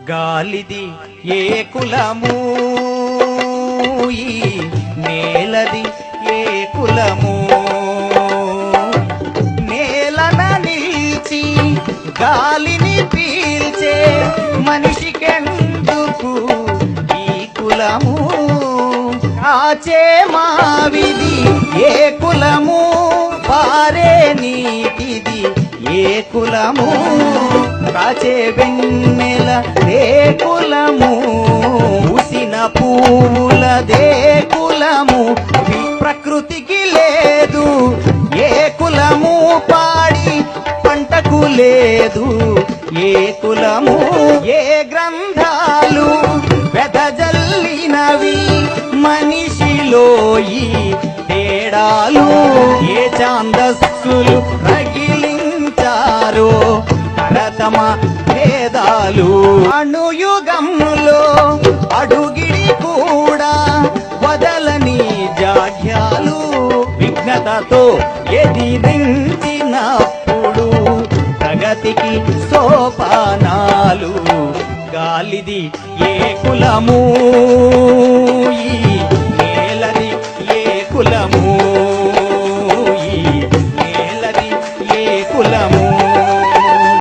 గాలిది ఏ కులము, ఈ నేలది ఏ కులము. నేలన నిలిచి గాలిని పీల్చే మనిషికెందుకు ఈ కులము. కాచే మావిది ఏ కులము, పారే నీటిది ఏ కులము. కాచే వెన్నెల దే కులము, పూసిన పువ్వులదే కులము. ప్రకృతికి లేదు ఏ కులము, పాడి పంటకు లేదు ఏ కులము. ఏ గ్రంథాలు వెదజల్లినవి మనిషిలో ఈ తేడాలు. ఏ ఛాందస్సులు రగిలించారో తమ భేదాలు. అణుయుగంలో అడుగిడి కూడా వదలని జాడ్యాలు. విఘ్నతతో ఎదిరించినప్పుడు ప్రగతికి సోపానాలు. గాలిది ఏ కులము, ఈ